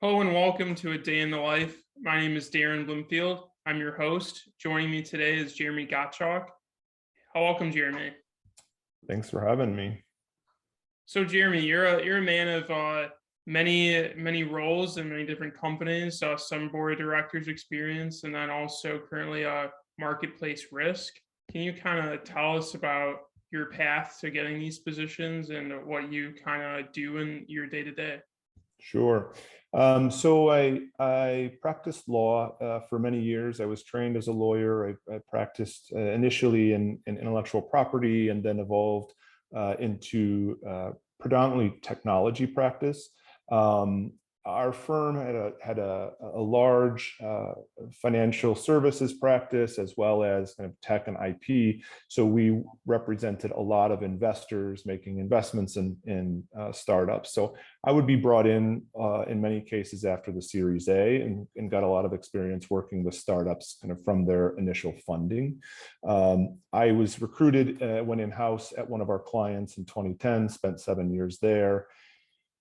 Hello and welcome to A Day in the Life. My name is Darren Bloomfield. I'm your host. Joining me today is Jeremy Gottschalk. Welcome, Jeremy. Thanks for having me. So, Jeremy, you're a man of many roles in many different companies. Some board of directors experience, and then also currently marketplace risk. Can you kind of tell us about your path to getting these positions and what you kind of do in your day to day? Sure. So I practiced law for many years. I was trained as a lawyer. I practiced initially in intellectual property and then evolved into predominantly technology practice. Our firm had a large financial services practice as well as kind of tech and IP. So we represented a lot of investors making investments in startups. So I would be brought in many cases after the Series A and got a lot of experience working with startups kind of from their initial funding. I was recruited, went in-house at one of our clients in 2010, spent 7 years there.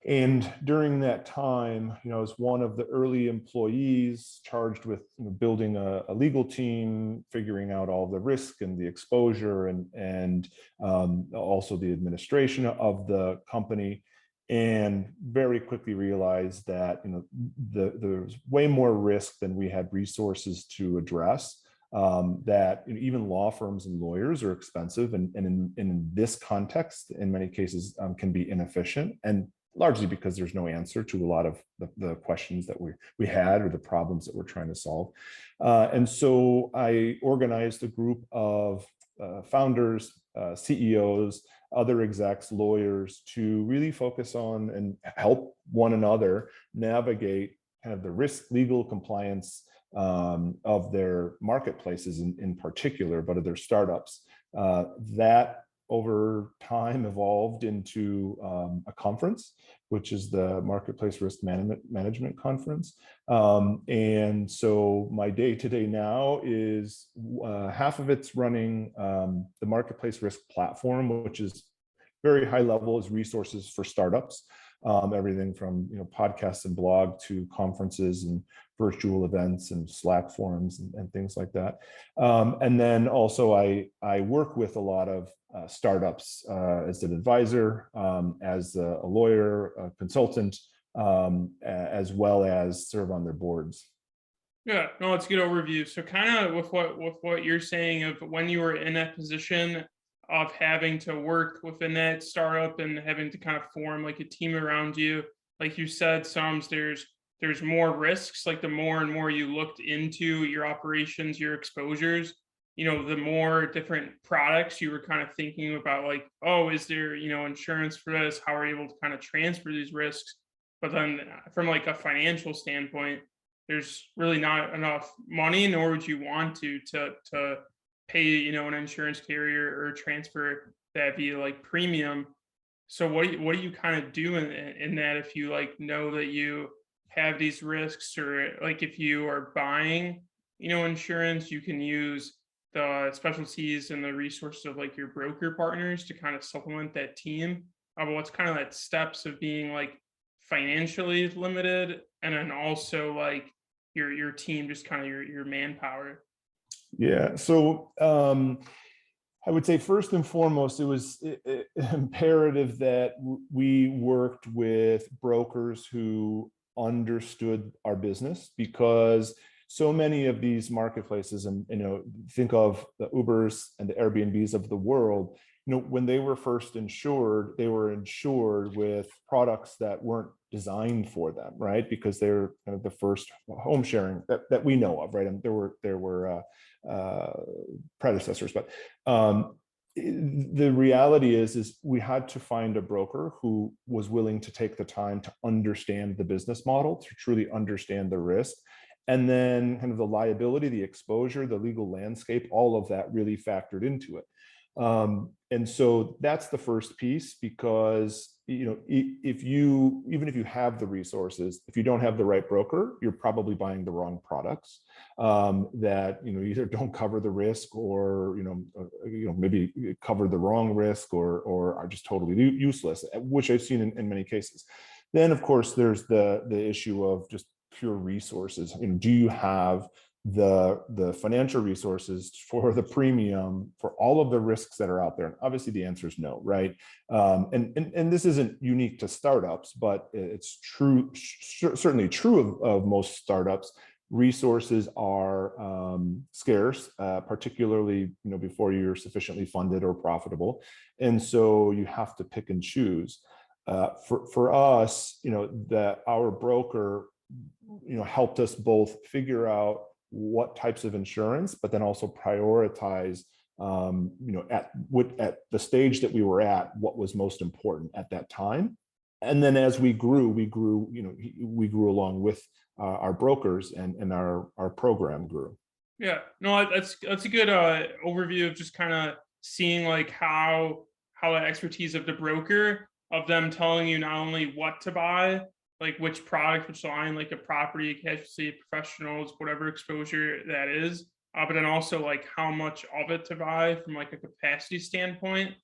And during that time, I was one of the early employees charged with building a legal team, figuring out all the risk and the exposure, and also the administration of the company. And very quickly realized that there was way more risk than we had resources to address. That even law firms and lawyers are expensive, and in this context, in many cases, can be inefficient, and largely because there's no answer to a lot of the questions that we had or the problems that we're trying to solve. And so I organized a group of founders, CEOs, other execs, lawyers to really focus on and help one another navigate kind of the risk, legal compliance of their marketplaces in particular, but of their startups. That over time evolved into a conference, which is the Marketplace Risk Management Conference. And so my day-to-day now is half of it's running the Marketplace Risk platform, which is very high level, is resources for startups. Everything from podcasts and blog to conferences and virtual events and Slack forums and things like that. And then also I work with a lot of startups as an advisor, as a lawyer, a consultant, as well as serve on their boards. Yeah, no, it's a good overview. So kind of with what you're saying of when you were in that position of having to work within that startup and having to kind of form like a team around you, like you said, there's more risks. Like the more and more you looked into your operations, your exposures, the more different products you were kind of thinking about, like, oh, is there insurance for this? How are you able to kind of transfer these risks? But then from like a financial standpoint, there's really not enough money, nor would you want to pay an insurance carrier or transfer that via like premium. So what do you kind of do in that, if you like know that you have these risks, or like if you are buying insurance, you can use the specialties and the resources of like your broker partners to kind of supplement that team. But what's kind of that steps of being like financially limited, and then also like your team, just kind of your manpower. Yeah. So I would say first and foremost, it was imperative that we worked with brokers who understood our business, because so many of these marketplaces, and think of the Ubers and the Airbnbs of the world, when they were first insured, they were insured with products that weren't designed for them, right? Because they're kind of the first home sharing that we know of, right? And there were predecessors, but the reality is we had to find a broker who was willing to take the time to understand the business model, to truly understand the risk, and then kind of the liability, the exposure, the legal landscape, all of that really factored into it. And so that's the first piece, because even if you have the resources, if you don't have the right broker, you're probably buying the wrong products that either don't cover the risk, or maybe cover the wrong risk, or are just totally useless, which I've seen in many cases. Then, of course, there's the issue of just pure resources. Do you have the financial resources for the premium for all of the risks that are out there? And obviously, the answer is no, right? And this isn't unique to startups, but it's true, certainly true of most startups. Resources are scarce, particularly before you're sufficiently funded or profitable, and so you have to pick and choose. For us, that our broker, helped us both figure out what types of insurance, but then also prioritize, at the stage that we were at, what was most important at that time. And then as we grew, we grew along with our brokers, and our program grew. Yeah, no, that's a good overview of just kind of seeing like how the expertise of the broker, of them telling you not only what to buy, like which product, which line, like a property, casualty, professionals, whatever exposure that is, but then also like how much of it to buy from like a capacity standpoint,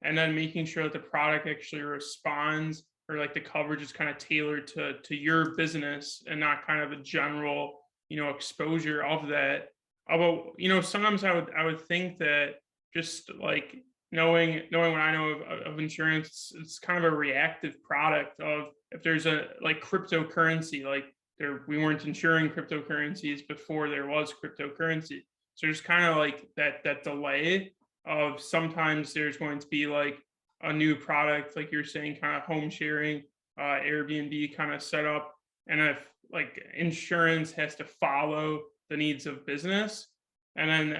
and then making sure that the product actually responds, or like the coverage is kind of tailored to your business and not kind of a general exposure of that. Although sometimes I would think that just like knowing what I know of insurance, it's kind of a reactive product of, if there's a like cryptocurrency, like we weren't insuring cryptocurrencies before there was cryptocurrency. So there's kind of like that delay of, sometimes there's going to be like a new product, like you're saying, kind of home sharing, Airbnb kind of setup. And if like insurance has to follow the needs of business, and then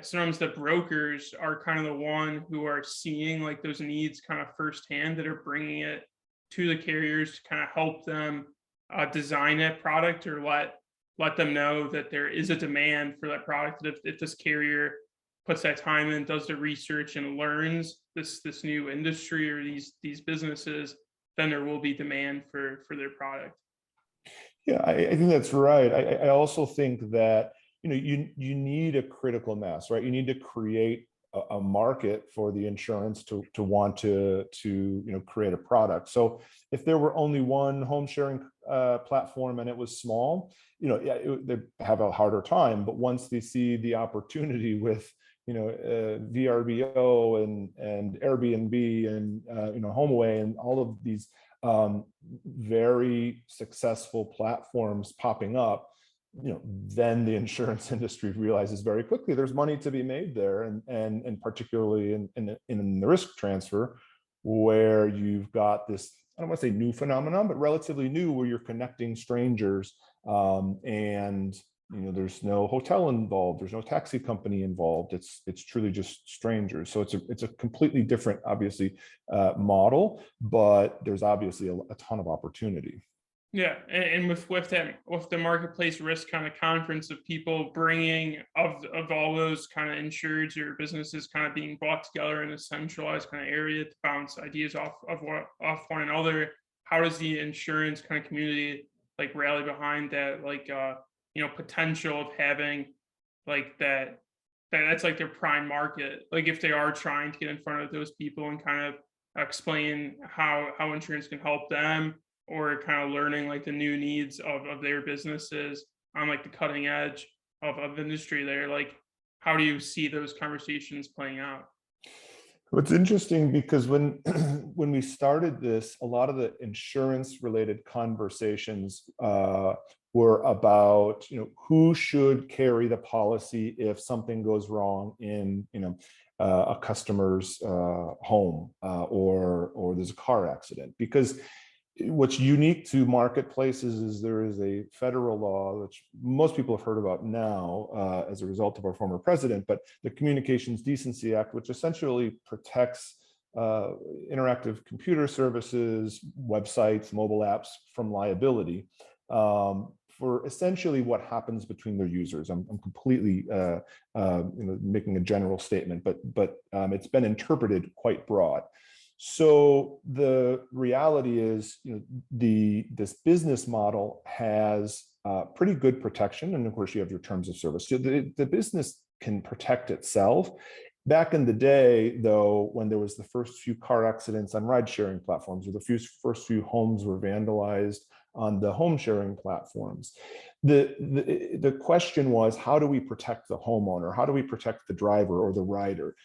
sometimes the brokers are kind of the one who are seeing like those needs kind of firsthand, that are bringing it to the carriers to kind of help them design that product, or let them know that there is a demand for that product. That if this carrier puts that time in, does the research, and learns this new industry or these businesses, then there will be demand for their product. Yeah, I think that's right. I also think that you need a critical mass, right? You need to create a market for the insurance to want to create a product. So if there were only one home sharing platform and it was small, they have a harder time. But once they see the opportunity with VRBO and Airbnb and HomeAway and all of these very successful platforms popping up, then the insurance industry realizes very quickly there's money to be made there, and particularly in the risk transfer, where you've got this, I don't want to say new phenomenon, but relatively new, where you're connecting strangers, and there's no hotel involved, there's no taxi company involved. It's truly just strangers. So it's a completely different, obviously, model, but there's obviously a ton of opportunity. Yeah, and with the marketplace risk kind of conference of people bringing of all those kind of insureds or businesses kind of being brought together in a centralized kind of area to bounce ideas off one another. How does the insurance kind of community like rally behind that, like potential of having like that's like their prime market, like if they are trying to get in front of those people and kind of explain how insurance can help them, or kind of learning like the new needs of their businesses on like the cutting edge of industry there. Like, how do you see those conversations playing out? It's interesting because when when we started this, a lot of the insurance related conversations were about who should carry the policy if something goes wrong in a customer's home, or there's a car accident. Because what's unique to marketplaces is there is a federal law, which most people have heard about now as a result of our former president, but the Communications Decency Act, which essentially protects interactive computer services, websites, mobile apps from liability for essentially what happens between their users. I'm completely making a general statement, but it's been interpreted quite broad. So the reality is, this business model has pretty good protection, and of course you have your terms of service. So the business can protect itself, Back in the day, though, when there was the first few car accidents on ride sharing platforms, or the first few homes were vandalized on the home sharing platforms, the question was, how do we protect the homeowner? How do we protect the driver or the rider?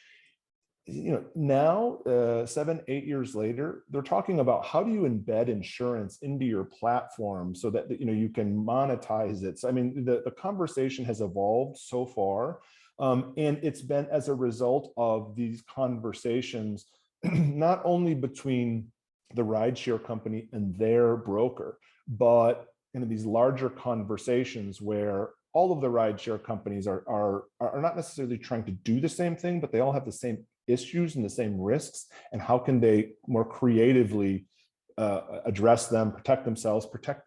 Now 7, 8 years later, they're talking about how do you embed insurance into your platform so that you can monetize it. So, I mean, the conversation has evolved so far, and it's been as a result of these conversations, not only between the rideshare company and their broker, but these larger conversations where all of the rideshare companies are not necessarily trying to do the same thing, but they all have the same issues and the same risks, and how can they more creatively address them, protect themselves, protect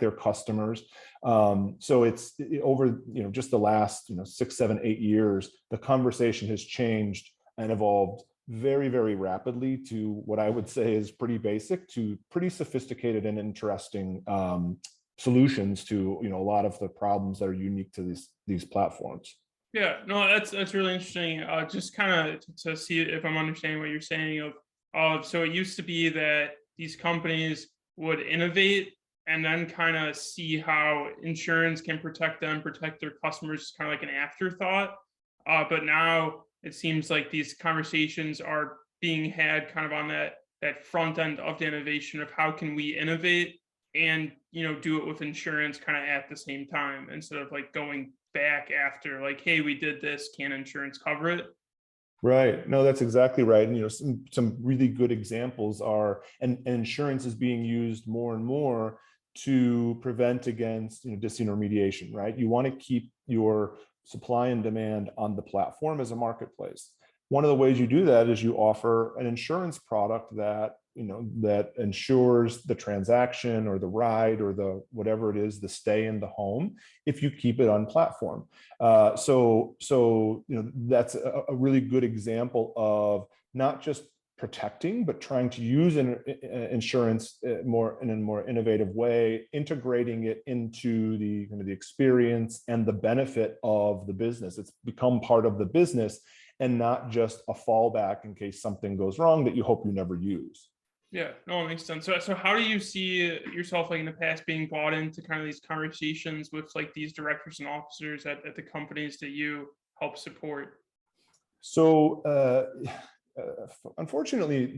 their customers. So it's over just the last 6, 7, 8 years, the conversation has changed and evolved very, very rapidly to what I would say is pretty basic to pretty sophisticated and interesting solutions to a lot of the problems that are unique to these platforms. Yeah, no, that's really interesting. Just kind of to see if I'm understanding what you're saying so it used to be that these companies would innovate and then kind of see how insurance can protect them, protect their customers, kind of like an afterthought. But now it seems like these conversations are being had kind of on that front end of the innovation of how can we innovate and do it with insurance kind of at the same time, instead of like going back after like, hey, we did this, can insurance cover it? Right. No, that's exactly right. And some really good examples are, and insurance is being used more and more to prevent against disintermediation, right? You want to keep your supply and demand on the platform as a marketplace. One of the ways you do that is you offer an insurance product that that ensures the transaction or the ride or the whatever it is, the stay in the home, if you keep it on platform. So that's a really good example of not just protecting, but trying to use insurance more in a more innovative way, integrating it into the experience and the benefit of the business. It's become part of the business and not just a fallback in case something goes wrong that you hope you never use. Yeah, no, it makes sense. So how do you see yourself like in the past being brought into kind of these conversations with like these directors and officers at the companies that you help support? So unfortunately,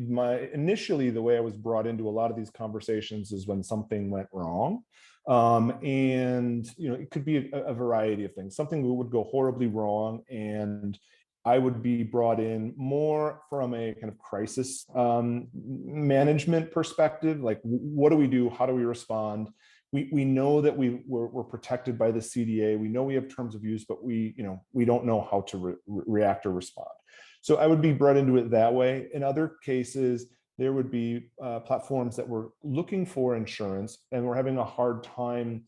initially the way I was brought into a lot of these conversations is when something went wrong. And it could be a variety of things. Something would go horribly wrong, and I would be brought in more from a kind of crisis management perspective. Like, what do we do? How do we respond? We know that we're protected by the CDA. We know we have terms of use, but we don't know how to react or respond. So I would be brought into it that way. In other cases, there would be platforms that were looking for insurance and were having a hard time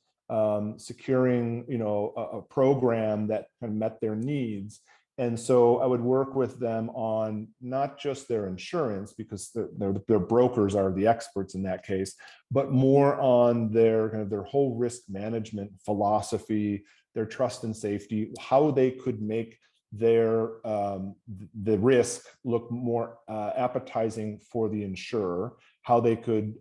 securing a program that kind of met their needs. And so I would work with them on not just their insurance, because their brokers are the experts in that case, but more on their kind of their whole risk management philosophy, their trust and safety, how they could make their the risk look more appetizing for the insurer, how they could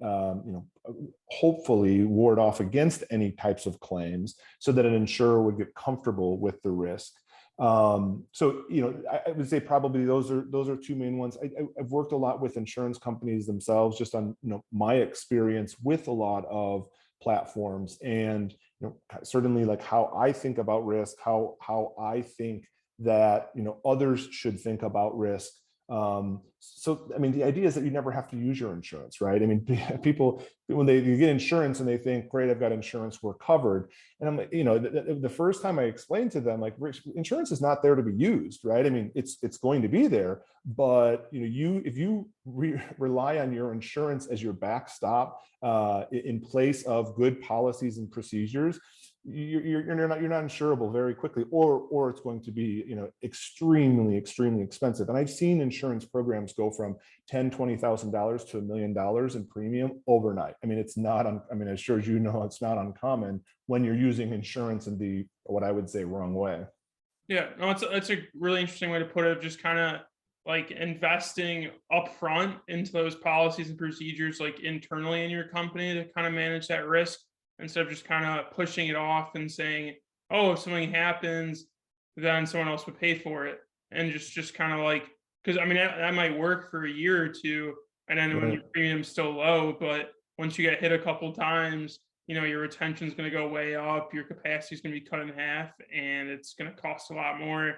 hopefully ward off against any types of claims so that an insurer would get comfortable with the risk. So I would say probably those are two main ones. I've worked a lot with insurance companies themselves, just on my experience with a lot of platforms, and certainly like how I think about risk, how I think that others should think about risk. So I mean, the idea is that you never have to use your insurance, right? I mean, people, when they get insurance and they think, great, I've got insurance, we're covered. And I'm like, the first time I explained to them, like, insurance is not there to be used, right? I mean, it's going to be there, but if you rely on your insurance as your backstop in place of good policies and procedures, you're not insurable very quickly, or it's going to be extremely expensive. And I've seen insurance programs go from $10,000-$20,000 to $1 million in premium overnight. I mean, it's not I mean, as sure as it's not uncommon when you're using insurance in the what I would say wrong way. Yeah, no, it's a really interesting way to put it. Just kind of like investing upfront into those policies and procedures, like internally in your company, to kind of manage that risk instead of just kind of pushing it off and saying, "Oh, if something happens, then someone else would pay for it," and just kind of like, because I mean that might work for a year or two, and then when Right. your premium's still low, but once you get hit a couple times, your retention is going to go way up, your capacity is going to be cut in half, and it's going to cost a lot more,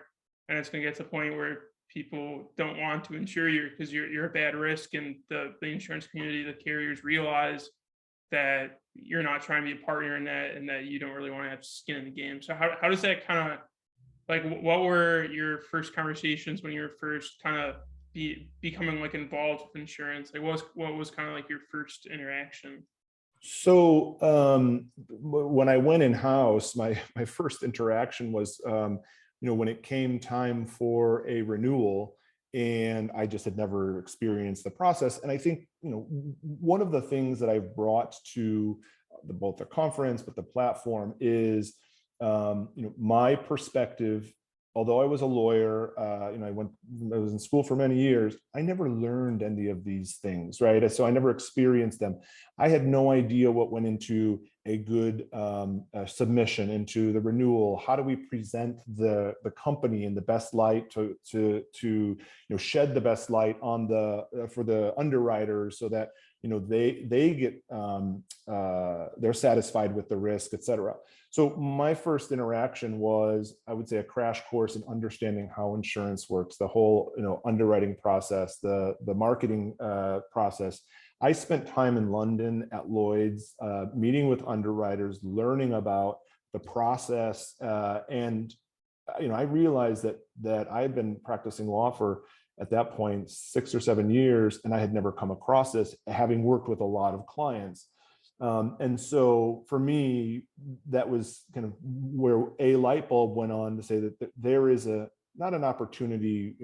and it's going to get to the point where people don't want to insure you because you're a bad risk, and the insurance community, the carriers realize that you're not trying to be a partner in that, and that you don't really want to have skin in the game. So how does that kind of, like, what were your first conversations when you were first kind of becoming like involved with insurance? Like what was kind of like your first interaction? So when I went in house, my first interaction was, when it came time for a renewal, and I just had never experienced the process. And I think one of the things that I've brought to both the conference but the platform is my perspective. Although I was a lawyer, I was in school for many years. I never learned any of these things, right? So I never experienced them. I had no idea what went into a good submission, into the renewal. How do we present the company in the best light to shed the best light on for the underwriters, so that they get they're satisfied with the risk, et cetera. So my first interaction was, I would say, a crash course in understanding how insurance works, the whole underwriting process, the marketing process. I spent time in London at Lloyd's, meeting with underwriters, learning about the process, and I realized that I had been practicing law for, at that point, 6 or 7 years, and I had never come across this, having worked with a lot of clients. And so for me, that was kind of where a light bulb went on to say that there is not an opportunity,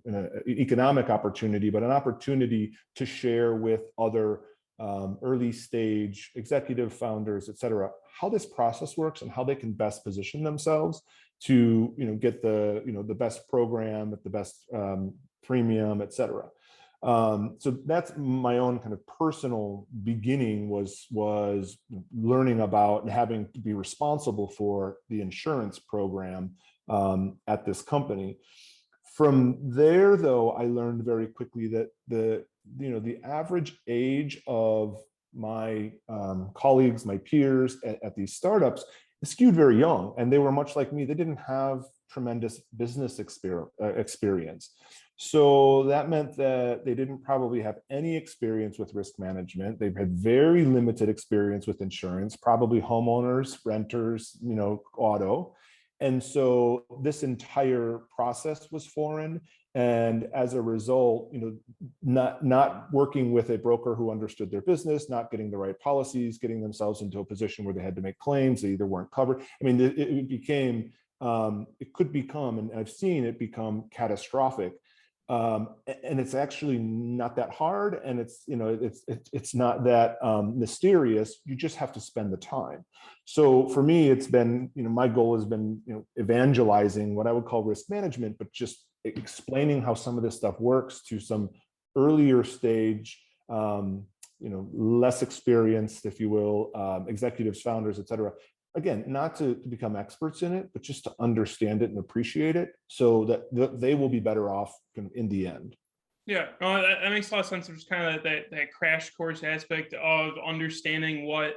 an economic opportunity, but an opportunity to share with other early stage executive founders, et cetera, how this process works and how they can best position themselves to get the best program at the best premium, et cetera. So that's my own kind of personal beginning, was learning about and having to be responsible for the insurance program at this company. From there, though, I learned very quickly that the average age of my colleagues, my peers at these startups, is skewed very young, and they were much like me. They didn't have tremendous business experience. So that meant that they didn't probably have any experience with risk management. They've had very limited experience with insurance, probably homeowners, renters, auto. And so this entire process was foreign. And as a result, not working with a broker who understood their business, not getting the right policies, getting themselves into a position where they had to make claims, they either weren't covered. I mean, it could become, and I've seen it become, catastrophic. And it's actually not that hard, and it's not that mysterious. You just have to spend the time. So for me, it's been, my goal has been evangelizing what I would call risk management, but just explaining how some of this stuff works to some earlier stage, less experienced, if you will, executives, founders, et cetera. Again, not to become experts in it, but just to understand it and appreciate it, so that they will be better off in the end. Yeah, no, that makes a lot of sense. There's kind of that crash course aspect of understanding what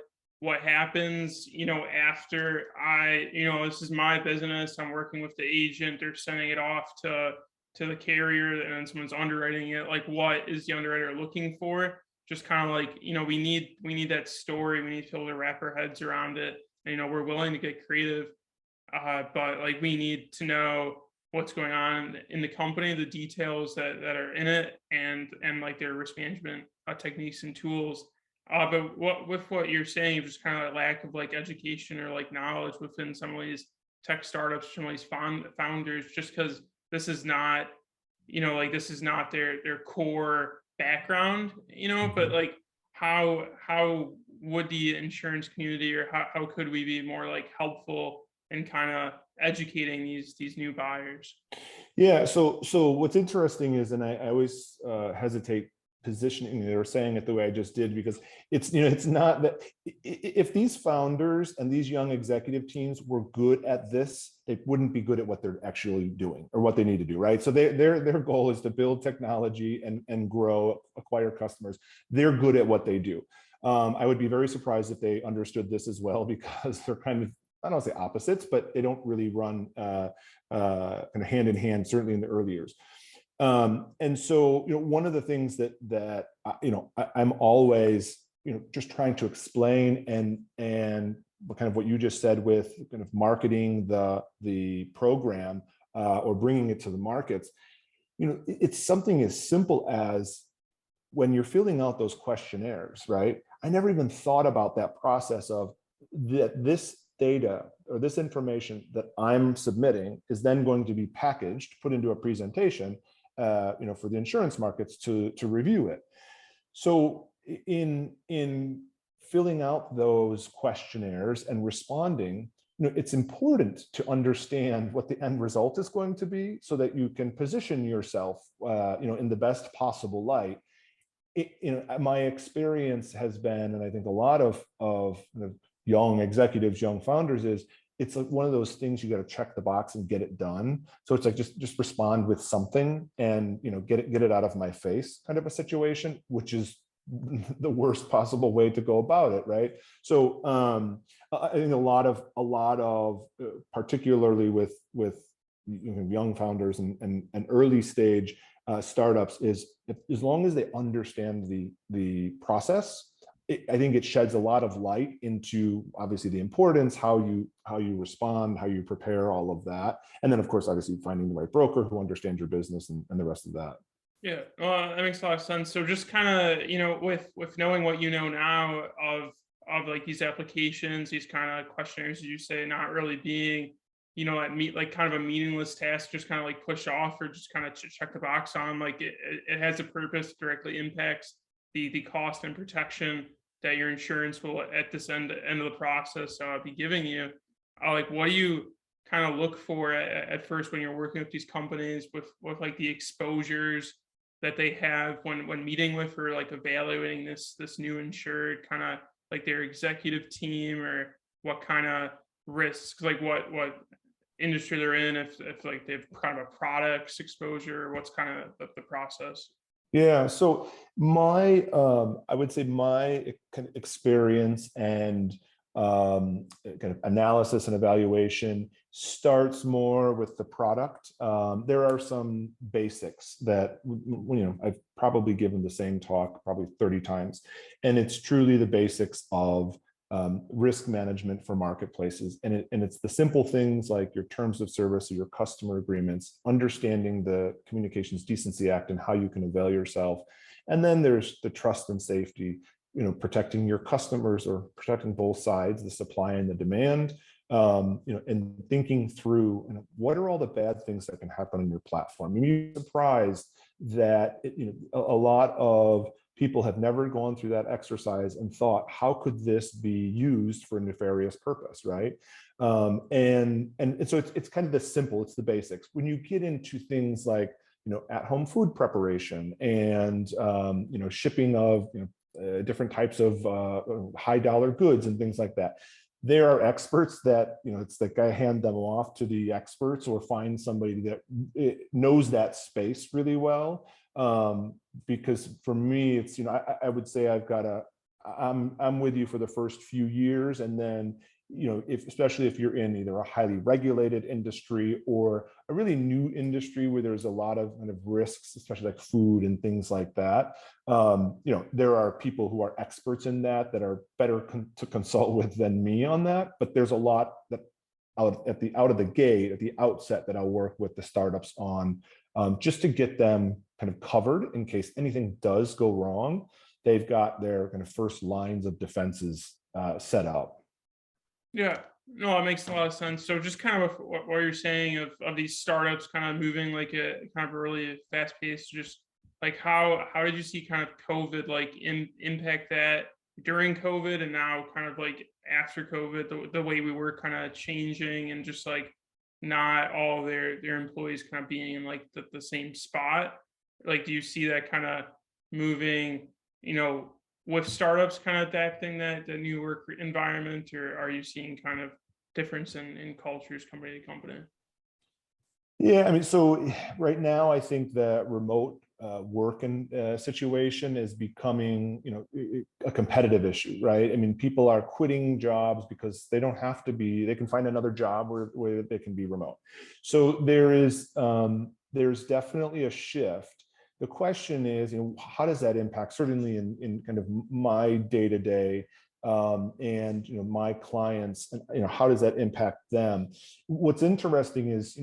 happens, after this is my business. I'm working with the agent. They're sending it off to the carrier, and then someone's underwriting it. Like, what is the underwriter looking for? Just kind of like, we need that story. We need to be able to wrap our heads around it. And, we're willing to get creative, but like we need to know what's going on in the company, the details that are in it, and like their risk management techniques and tools. But what you're saying, just kind of lack of like education or like knowledge within some of these tech startups, some of these founders, just because this is not, like this is not their core background, but Mhm. like how would the insurance community, or how could we be more like helpful and kind of educating these new buyers? Yeah. So what's interesting is, and I always hesitate positioning it or saying it the way I just did, because it's not that if these founders and these young executive teams were good at this, they wouldn't be good at what they're actually doing or what they need to do, right? So their goal is to build technology and grow, acquire customers. They're good at what they do. I would be very surprised if they understood this as well, because they're kind of, I don't want to say opposites, but they don't really run kind of hand in hand, certainly in the early years. And so, one of the things that I'm always, just trying to explain and kind of what you just said with kind of marketing the program or bringing it to the markets, it's something as simple as when you're filling out those questionnaires, right? I never even thought about that process of that this data or this information that I'm submitting is then going to be packaged, put into a presentation, for the insurance markets to review it. So in filling out those questionnaires and responding, it's important to understand what the end result is going to be, so that you can position yourself, in the best possible light. My experience has been, and I think a lot of young executives, young founders, is it's like one of those things you got to check the box and get it done. So it's like just respond with something and get it out of my face kind of a situation, which is the worst possible way to go about it, right? So I think a lot of particularly with young founders and early stage startups, is as long as they understand the process, I think it sheds a lot of light into obviously the importance, how you respond, how you prepare, all of that. And then of course, obviously finding the right broker who understands your business and the rest of that. Yeah, well, that makes a lot of sense. So just kind of, with knowing what you know now of like these applications, these kind of questionnaires, as you say, not really being, like kind of a meaningless task, just kind of like push off or just kind of check the box on. Like it has a purpose, directly impacts the cost and protection that your insurance will at this end of the process be giving you. Like, what do you kind of look for at first when you're working with these companies with like the exposures that they have when meeting with or like evaluating this new insured, kind of like their executive team, or what kind of risks, like what industry they're in, if like they've kind of a products exposure, what's kind of the process? Yeah, so I would say my kind of experience and kind of analysis and evaluation starts more with the product. There are some basics that I've probably given the same talk probably 30 times, and it's truly the basics of risk management for marketplaces. And it's the simple things like your terms of service or your customer agreements, understanding the Communications Decency Act and how you can avail yourself. And then there's the trust and safety, protecting your customers or protecting both sides, the supply and the demand, and thinking through what are all the bad things that can happen on your platform. You'd be surprised that a lot of people have never gone through that exercise and thought, how could this be used for a nefarious purpose, right? And so it's kind of the simple, it's the basics. When you get into things like at-home food preparation and shipping of different types of high dollar goods and things like that, there are experts that it's like I hand them off to the experts or find somebody that knows that space really well. Because for me, it's I would say I'm with you for the first few years, and then especially if you're in either a highly regulated industry or a really new industry where there's a lot of kind of risks, especially like food and things like that. There are people who are experts in that are better to consult with than me on that. But there's a lot that out of the gate, at the outset, that I'll work with the startups on, just to get them kind of covered in case anything does go wrong. They've got their kind of first lines of defenses set up. Yeah, no, it makes a lot of sense. So just kind of what you're saying of these startups kind of moving like a kind of really fast pace, just like how did you see kind of COVID like impact that during COVID, and now kind of like after COVID, the way we were kind of changing, and just like not all their employees kind of being in like the same spot. Like, do you see that kind of moving, with startups kind of adapting that the new work environment, or are you seeing kind of difference in cultures company to company? Yeah, I mean, so right now, I think the remote working situation is becoming, a competitive issue, right? I mean, people are quitting jobs because they don't have to be. They can find another job where they can be remote. So there's definitely a shift. The question is, how does that impact? Certainly, in kind of my day to day. And my clients, and how does that impact them? What's interesting is,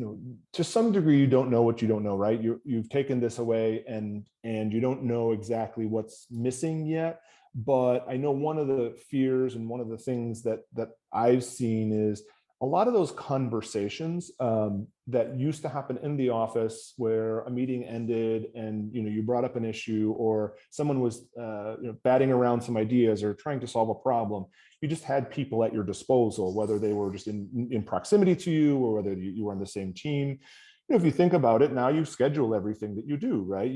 to some degree, you don't know what you don't know, right? You've taken this away, and you don't know exactly what's missing yet. But I know one of the fears and one of the things that I've seen is a lot of those conversations that used to happen in the office, where a meeting ended and you brought up an issue, or someone was batting around some ideas or trying to solve a problem. You just had people at your disposal, whether they were just in proximity to you, or whether you were on the same team. If you think about it, now you schedule everything that you do, right?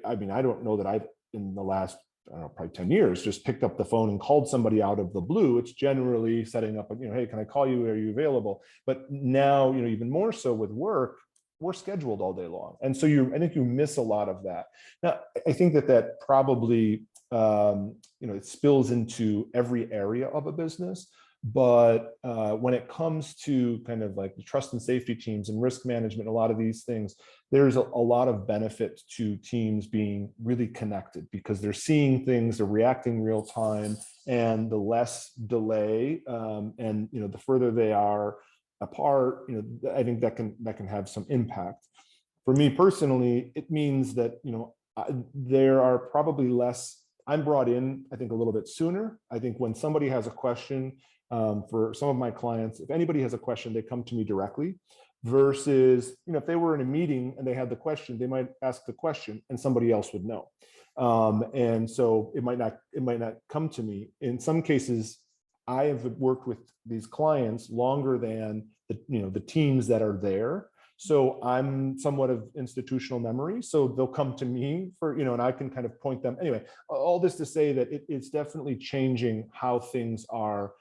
I mean, I don't know that I've, in the last, I don't know, probably 10 years, just picked up the phone and called somebody out of the blue. It's generally setting up, hey, can I call you? Are you available? But now, even more so with work, we're scheduled all day long. And so I think you miss a lot of that. Now, I think that probably, it spills into every area of a business. But when it comes to kind of like the trust and safety teams and risk management, a lot of these things, there's a lot of benefit to teams being really connected, because they're seeing things, they're reacting real time, and the less delay, and the further they are apart, I think that can have some impact. For me personally, it means that there are probably less. I'm brought in, I think, a little bit sooner. I think when somebody has a question, for some of my clients, if anybody has a question, they come to me directly, versus, if they were in a meeting and they had the question, they might ask the question and somebody else would know. And so it might not come to me. In some cases, I have worked with these clients longer than the teams that are there. So I'm somewhat of institutional memory. So they'll come to me for, and I can kind of point them. Anyway, all this to say that it's definitely changing how things are.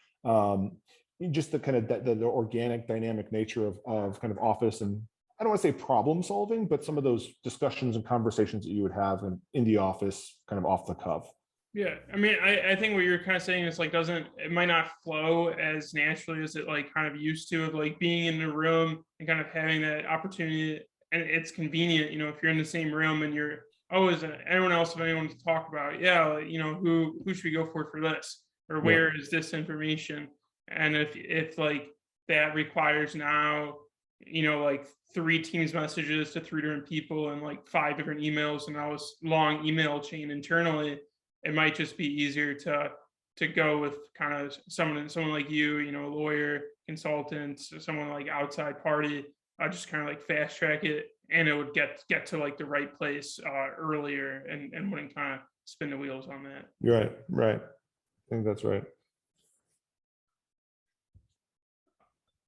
Just the kind of the organic dynamic nature of kind of office, and I don't want to say problem solving, but some of those discussions and conversations that you would have in the office, kind of off the cuff. Yeah, I mean, I think what you're kind of saying is like, it might not flow as naturally as it like kind of used to, of like being in the room and kind of having that opportunity. And it's convenient, if you're in the same room and you're, oh, is anyone else have anyone to talk about? Yeah, like, who should we go for this, or where is this information? And if like that requires now, like 3 Teams messages to 3 different people and like 5 different emails, and now this long email chain internally, it might just be easier to go with kind of someone like you, a lawyer, consultant, someone like outside party, just kind of like fast track it, and it would get to like the right place earlier, and wouldn't kind of spin the wheels on that. You're right. I think that's right.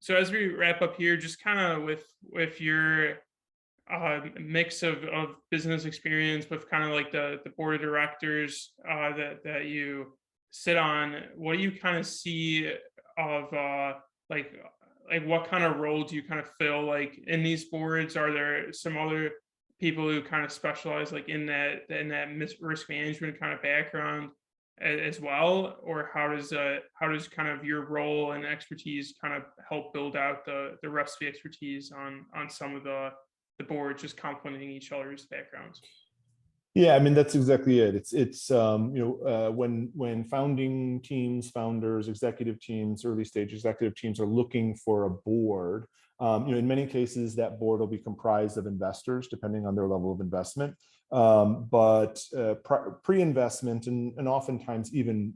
So as we wrap up here, just kind of with your mix of business experience, with kind of like the board of directors that you sit on, what do you kind of see of like what kind of role do you kind of fill like in these boards? Are there some other people who kind of specialize like in that risk management kind of background as well, or how does kind of your role and expertise kind of help build out the rest of the expertise on some of the boards, just complementing each other's backgrounds? Yeah, I mean, that's exactly it. It's when founding teams, founders, executive teams, early stage executive teams are looking for a board, in many cases that board will be comprised of investors, depending on their level of investment. But pre-investment and oftentimes even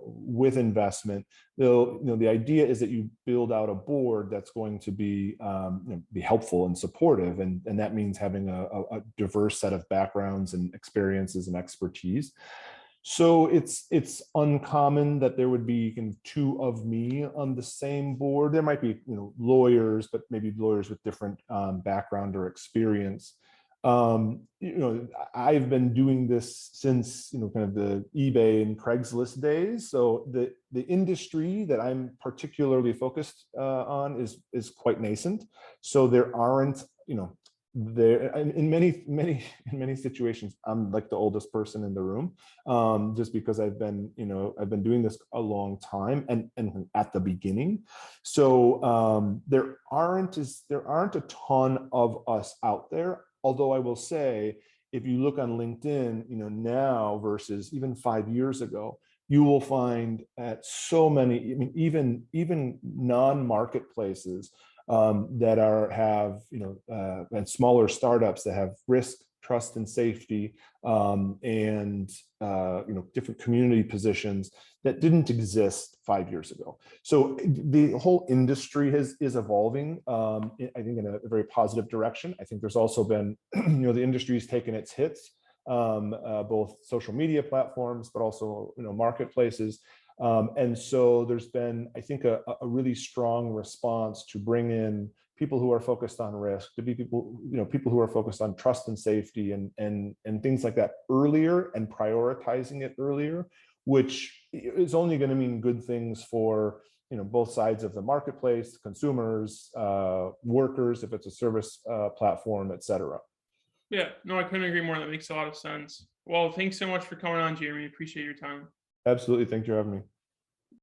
with investment, the idea is that you build out a board that's going to be helpful and supportive, and that means having a diverse set of backgrounds and experiences and expertise. So it's uncommon that there would be kind of two of me on the same board. There might be, lawyers, but maybe lawyers with different background or experience. I've been doing this since, kind of the eBay and Craigslist days. So the industry that I'm particularly focused on is quite nascent. So there aren't, there in many situations, I'm like the oldest person in the room, just because I've been doing this a long time and at the beginning. So there aren't a ton of us out there. Although I will say, if you look on LinkedIn, now versus even 5 years ago, you will find at so many, I mean, even non-marketplaces that have, and smaller startups that have risk, trust, and safety, and different community positions that didn't exist 5 years ago. So the whole industry is evolving, I think, in a very positive direction. I think there's also been, the industry's taken its hits, both social media platforms, but also, marketplaces. And so there's been, I think, a really strong response to bring in people who are focused on risk, to be people who are focused on trust and safety and things like that earlier, and prioritizing it earlier, which is only going to mean good things for both sides of the marketplace, consumers, workers, if it's a service platform, et cetera. Yeah, no, I couldn't agree more. That makes a lot of sense. Well, thanks so much for coming on, Jeremy. Appreciate your time. Absolutely. Thank you for having me.